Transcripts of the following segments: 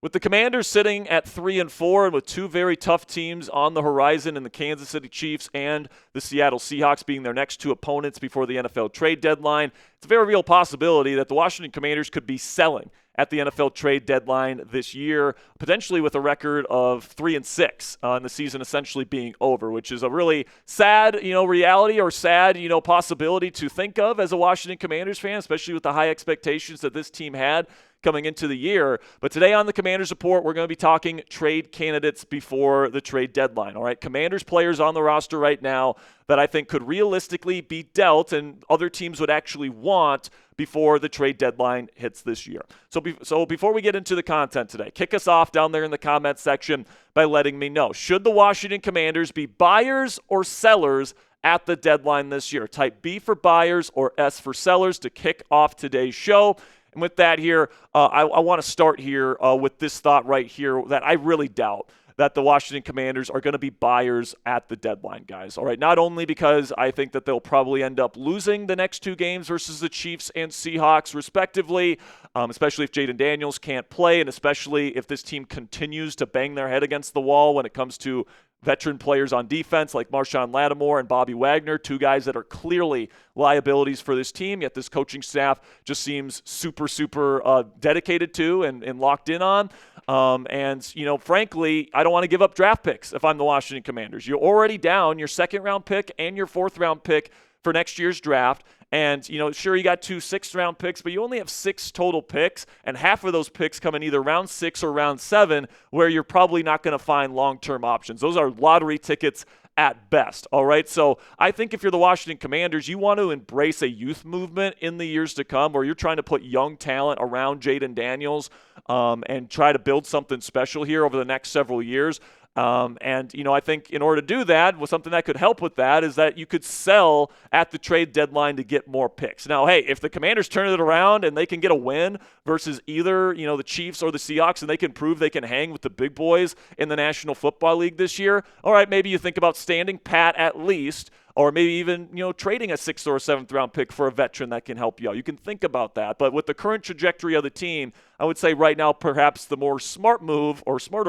With the Commanders sitting at 3-4 and with two very tough teams on the horizon in the Kansas City Chiefs and the Seattle Seahawks being their next two opponents before the NFL trade deadline, it's a very real possibility that the Washington Commanders could be selling at the NFL trade deadline this year, potentially with a record of 3-6 and the season essentially being over, which is a really sad, reality or sad, possibility to think of as a Washington Commanders fan, especially with the high expectations that this team had coming into the year. But today on the Commanders Report, we're going to be talking trade candidates before the trade deadline. All right, Commanders players on the roster right now that I think could realistically be dealt and other teams would actually want before the trade deadline hits this year. So before we get into the content today, kick us off down there in the comments section by letting me know, should the Washington Commanders be buyers or sellers at the deadline this year? Type B for buyers or S for sellers to kick off today's show. And with that here, I want to start here with this thought right here that I really doubt that the Washington Commanders are going to be buyers at the deadline, guys. All right, not only because I think that they'll probably end up losing the next two games versus the Chiefs and Seahawks, respectively, especially if Jaden Daniels can't play, and especially if this team continues to bang their head against the wall when it comes to veteran players on defense like Marshawn Lattimore and Bobby Wagner, two guys that are clearly liabilities for this team, yet this coaching staff just seems super dedicated to and locked in on. Frankly, I don't want to give up draft picks if I'm the Washington Commanders. You're already down your second-round pick and your fourth-round pick for next year's draft. And, sure, you got two sixth-round picks, but you only have 6 total picks, and half of those picks come in either round 6 or round 7, where you're probably not going to find long-term options. Those are lottery tickets at best, all right? So I think if you're the Washington Commanders, you want to embrace a youth movement in the years to come where you're trying to put young talent around Jaden Daniels and try to build something special here over the next several years. I think in order to do that, something that could help with that is that you could sell at the trade deadline to get more picks. Now, hey, if the Commanders turn it around and they can get a win versus either, the Chiefs or the Seahawks, and they can prove they can hang with the big boys in the National Football League this year, all right, maybe you think about standing pat at least, or maybe even, trading a 6th or a 7th round pick for a veteran that can help you out. You can think about that. But with the current trajectory of the team, I would say right now perhaps the more smarter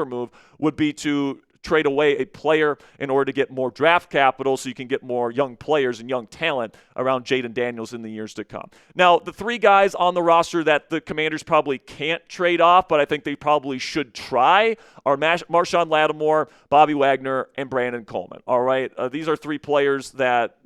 move would be to trade away a player in order to get more draft capital so you can get more young players and young talent around Jaden Daniels in the years to come. Now, the 3 guys on the roster that the Commanders probably can't trade off, but I think they probably should try, are Marshawn Lattimore, Bobby Wagner, and Brandon Coleman. All right? These are 3 players that,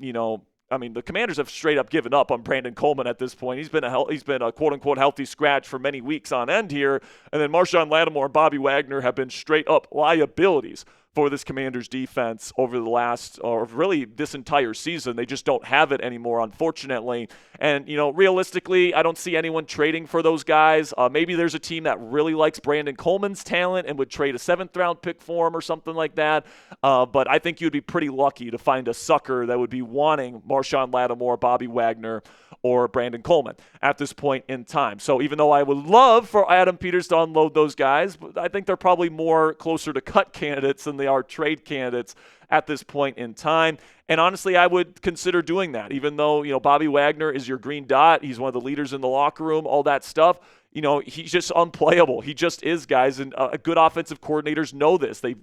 the Commanders have straight up given up on Brandon Coleman at this point. He's been a quote-unquote healthy scratch for many weeks on end here. And then Marshawn Lattimore and Bobby Wagner have been straight up liabilities for this Commanders defense over the last, or really this entire season. They just don't have it anymore, unfortunately. And, realistically, I don't see anyone trading for those guys. Maybe there's a team that really likes Brandon Coleman's talent and would trade a 7th-round pick for him or something like that. But I think you'd be pretty lucky to find a sucker that would be wanting Marshawn Lattimore, Bobby Wagner, or Brandon Coleman at this point in time. So even though I would love for Adam Peters to unload those guys, I think they're probably more closer to cut candidates than they are trade candidates at this point in time. And honestly, I would consider doing that, even though, Bobby Wagner is your green dot. He's one of the leaders in the locker room, all that stuff. He's just unplayable. He just is, guys. And good offensive coordinators know this. They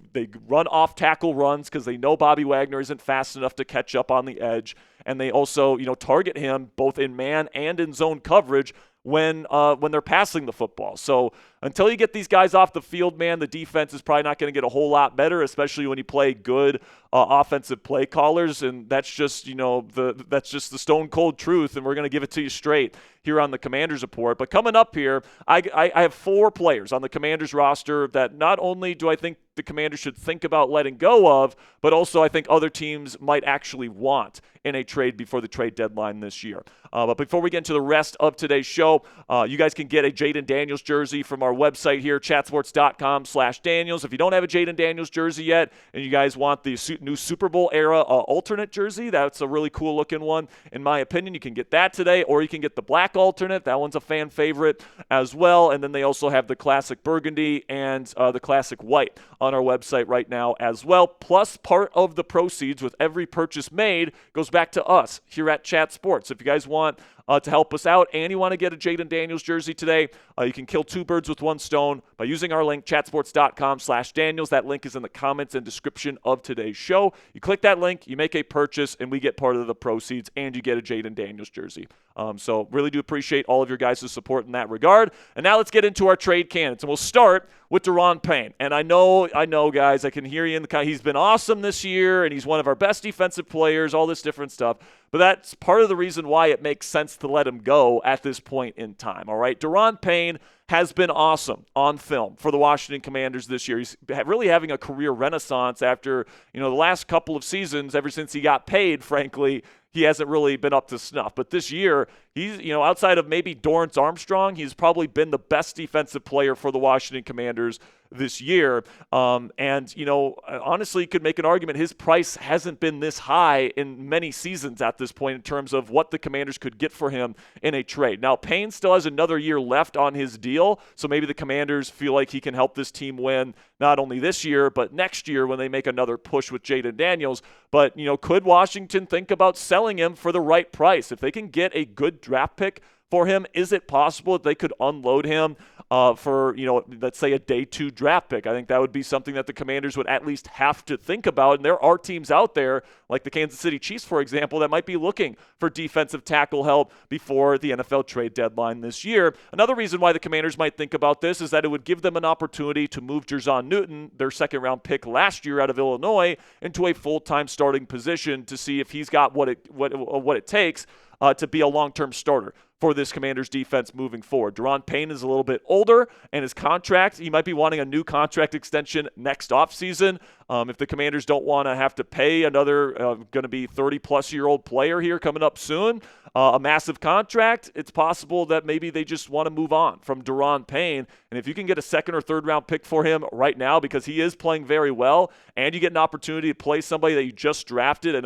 run off-tackle runs because they know Bobby Wagner isn't fast enough to catch up on the edge. And they also, target him both in man and in zone coverage when they're passing the football. So until you get these guys off the field, man, the defense is probably not going to get a whole lot better, especially when you play good offensive play callers. And that's just, that's just the stone cold truth. And we're going to give it to you straight here on the Commanders Report. But coming up here, I have 4 players on the Commanders roster that not only do I think the Commanders should think about letting go of, but also I think other teams might actually want in a trade before the trade deadline this year. But before we get into the rest of today's show, you guys can get a Jaden Daniels jersey from our website here, chatsports.com/Daniels. If you don't have a Jaden Daniels jersey yet and you guys want the new Super Bowl era alternate jersey, that's a really cool looking one in my opinion. You can get that today, or you can get the black black alternate. That one's a fan favorite as well. And then they also have the classic burgundy and the classic white on our website right now as well. Plus, part of the proceeds with every purchase made goes back to us here at Chat Sports. If you guys want to help us out and you want to get a Jaden Daniels jersey today, you can kill two birds with one stone by using our link, chatsports.com/Daniels. That link is in the comments and description of today's show. You click that link, you make a purchase, and we get part of the proceeds, and you get a Jaden Daniels jersey. So really do appreciate all of your guys' support in that regard. And now let's get into our trade candidates, and we'll start with Daron Payne. And I know, guys, I can hear you in the he's been awesome this year, and he's one of our best defensive players, all this different stuff. But that's part of the reason why it makes sense to let him go at this point in time, all right? Daron Payne has been awesome on film for the Washington Commanders this year. He's really having a career renaissance after, the last couple of seasons, ever since he got paid, frankly. He hasn't really been up to snuff. But this year, he's, outside of maybe Dorrance Armstrong, he's probably been the best defensive player for the Washington Commanders this year. Honestly, you could make an argument his price hasn't been this high in many seasons at this point in terms of what the Commanders could get for him in a trade. Now, Payne still has another year left on his deal, so maybe the Commanders feel like he can help this team win not only this year, but next year when they make another push with Jaden Daniels. But, could Washington think about selling him for the right price? If they can get a good draft pick for him, is it possible that they could unload him for, let's say a day 2 draft pick? I think that would be something that the Commanders would at least have to think about. And there are teams out there, like the Kansas City Chiefs, for example, that might be looking for defensive tackle help before the NFL trade deadline this year. Another reason why the Commanders might think about this is that it would give them an opportunity to move Jerzon Newton, their second-round pick last year out of Illinois, into a full-time starting position to see if he's got what it takes to be a long-term starter for this Commanders defense moving forward. Daron Payne is a little bit older, and his contract, he might be wanting a new contract extension next offseason. If the Commanders don't want to have to pay another going to be 30-plus-year-old player here coming up soon, a massive contract, it's possible that maybe they just want to move on from Daron Payne. And if you can get a second or third round pick for him right now, because he is playing very well, and you get an opportunity to play somebody that you just drafted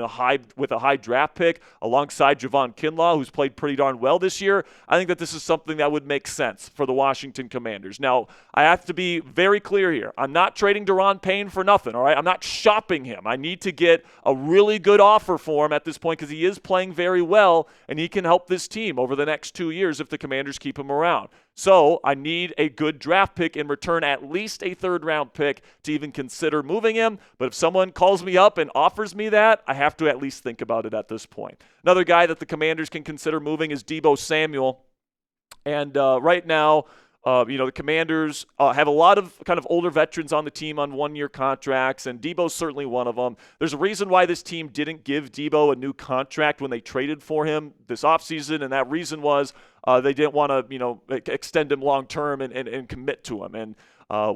with a high draft pick alongside Javon Kinlaw, who's played pretty darn well this year, I think that this is something that would make sense for the Washington Commanders. Now, I have to be very clear here. I'm not trading Daron Payne for nothing, all right? I'm not shopping him. I need to get a really good offer for him at this point because he is playing very well, and he can help this team over the next 2 years if the Commanders keep him around. So I need a good draft pick in return, at least a third-round pick to even consider moving him. But if someone calls me up and offers me that, I have to at least think about it at this point. Another guy that the Commanders can consider moving is Deebo Samuel. And right now, the Commanders have a lot of kind of older veterans on the team on one-year contracts, and Deebo's certainly one of them. There's a reason why this team didn't give Deebo a new contract when they traded for him this offseason, and that reason was they didn't want to, extend him long-term and commit to him. And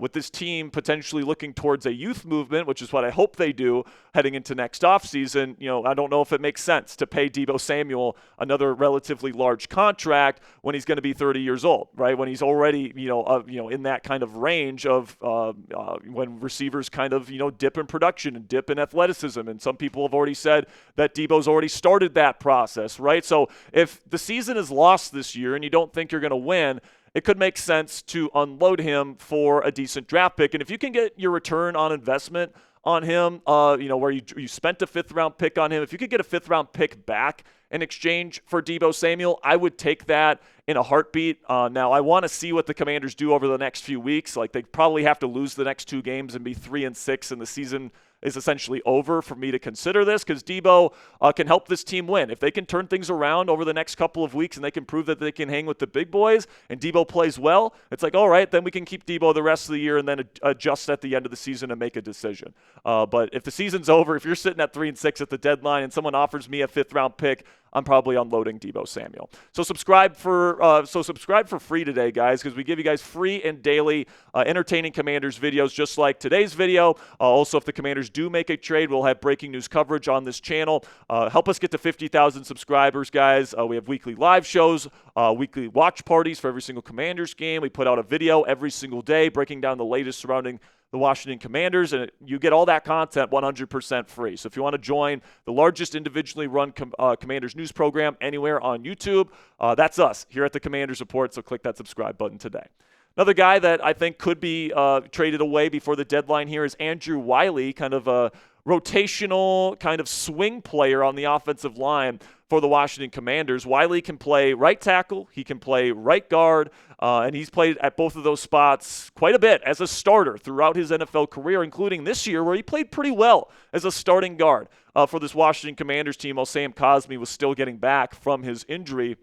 with this team potentially looking towards a youth movement, which is what I hope they do heading into next offseason, I don't know if it makes sense to pay Deebo Samuel another relatively large contract when he's going to be 30 years old, right? When he's already, in that kind of range of when receivers kind of, dip in production and dip in athleticism. And some people have already said that Deebo's already started that process, right? So if the season is lost this year and you don't think you're going to win, it could make sense to unload him for a decent draft pick. And if you can get your return on investment on him, where you spent a fifth-round pick on him, if you could get a fifth-round pick back in exchange for Deebo Samuel, I would take that in a heartbeat. Now, I want to see what the Commanders do over the next few weeks. Like, they probably have to lose the next 2 games and be 3-6, and the season is essentially over for me to consider this, because Deebo can help this team win. If they can turn things around over the next couple of weeks and they can prove that they can hang with the big boys and Deebo plays well, it's like, all right, then we can keep Deebo the rest of the year and then adjust at the end of the season and make a decision. But if the season's over, if you're sitting at 3-6 at the deadline and someone offers me a 5th-round pick, I'm probably unloading Deebo Samuel. So subscribe for free today, guys, because we give you guys free and daily entertaining Commanders videos just like today's video. Also, if the Commanders do make a trade, we'll have breaking news coverage on this channel. Help us get to 50,000 subscribers, guys. We have weekly live shows, weekly watch parties for every single Commanders game. We put out a video every single day breaking down the latest surrounding the Washington Commanders, and you get all that content 100% free. So if you want to join the largest individually run Commanders news program anywhere on YouTube, that's us here at the Commanders Report, so click that subscribe button today. Another guy that I think could be traded away before the deadline here is Andrew Wylie, kind of a rotational kind of swing player on the offensive line for the Washington Commanders. Wylie can play right tackle, he can play right guard, and he's played at both of those spots quite a bit as a starter throughout his NFL career, including this year where he played pretty well as a starting guard for this Washington Commanders team while Sam Cosmi was still getting back from his injury.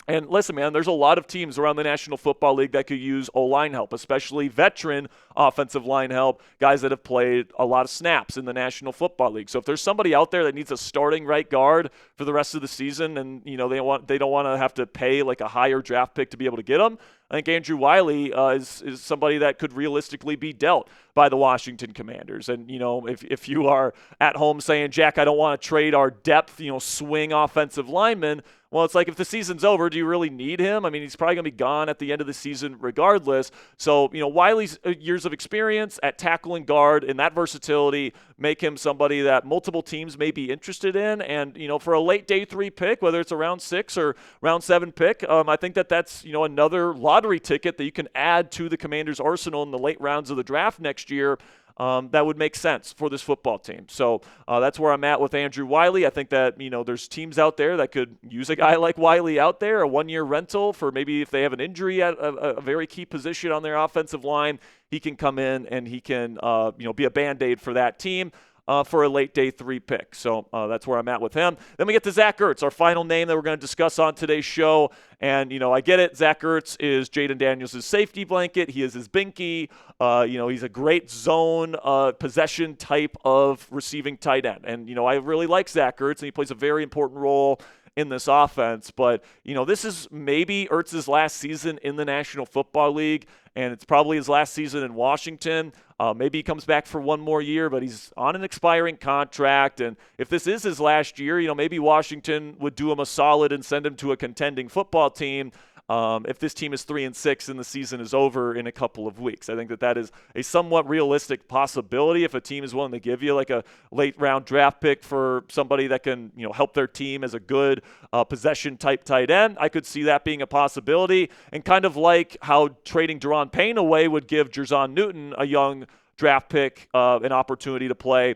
And listen, man, there's a lot of teams around the National Football League that could use O-line help, especially veteran offensive line help, guys that have played a lot of snaps in the National Football League. So if there's somebody out there that needs a starting right guard for the rest of the season and, they don't want to have to pay like a higher draft pick to be able to get them, I think Andrew Wylie is somebody that could realistically be dealt by the Washington Commanders. And, if you are at home saying, Jack, I don't want to trade our depth, swing offensive lineman, well, it's like if the season's over, do you really need him? I mean, he's probably going to be gone at the end of the season regardless. So, Wylie's years of experience at tackle and guard and that versatility make him somebody that multiple teams may be interested in. And, for a late day 3 pick, whether it's a round 6 or round 7 pick, I think that's, another lottery ticket that you can add to the Commanders' arsenal in the late rounds of the draft next year. That would make sense for this football team. So that's where I'm at with Andrew Wylie. I think that, there's teams out there that could use a guy like Wylie out there, a 1-year rental for maybe if they have an injury at a very key position on their offensive line. He can come in and he can, be a Band-Aid for that team. For a late day 3 pick. So that's where I'm at with him. Then we get to Zach Ertz, our final name that we're going to discuss on today's show. And, I get it. Zach Ertz is Jaden Daniels' safety blanket. He is his binky. He's a great zone possession type of receiving tight end. And, I really like Zach Ertz, and he plays a very important role in this offense. But, this is maybe Ertz's last season in the National Football League, and it's probably his last season in Washington. Maybe he comes back for one more year, but he's on an expiring contract. And if this is his last year, maybe Washington would do him a solid and send him to a contending football team. If this team is 3-6 and the season is over in a couple of weeks. I think that is a somewhat realistic possibility if a team is willing to give you like a late round draft pick for somebody that can, help their team as a good possession type tight end. I could see that being a possibility, and kind of like how trading Daron Payne away would give Jerzon Newton, a young draft pick, an opportunity to play.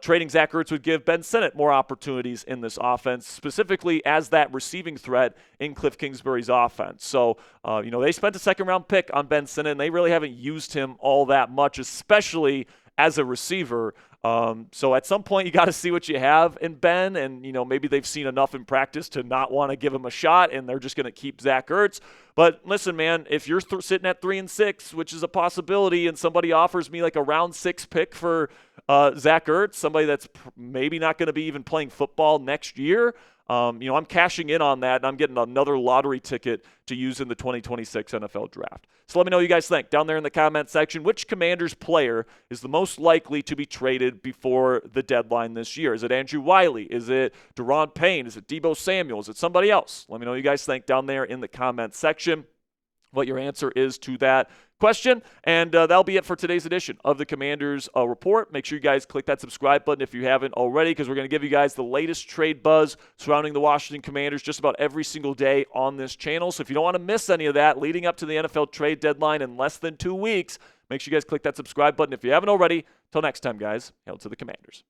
Trading Zach Ertz would give Ben Sinnott more opportunities in this offense, specifically as that receiving threat in Cliff Kingsbury's offense. So, they spent a second-round pick on Ben Sinnott, and they really haven't used him all that much, especially as a receiver. So at some point, you got to see what you have in Ben, and, maybe they've seen enough in practice to not want to give him a shot, and they're just going to keep Zach Ertz. But listen, man, if you're sitting at 3-6, which is a possibility, and somebody offers me like a round 6 pick for Zach Ertz, somebody that's maybe not going to be even playing football next year, I'm cashing in on that, and I'm getting another lottery ticket to use in the 2026 NFL Draft. So let me know what you guys think down there in the comment section. Which Commanders player is the most likely to be traded before the deadline this year? Is it Andrew Wylie? Is it Daron Payne? Is it Deebo Samuel? Is it somebody else? Let me know what you guys think down there in the comment section, what your answer is to that question. And that'll be it for today's edition of the Commanders Report. Make sure you guys click that subscribe button if you haven't already, because we're going to give you guys the latest trade buzz surrounding the Washington Commanders just about every single day on this channel. So if you don't want to miss any of that leading up to the NFL trade deadline in less than 2 weeks, make sure you guys click that subscribe button if you haven't already. Till next time, guys, hail to the Commanders.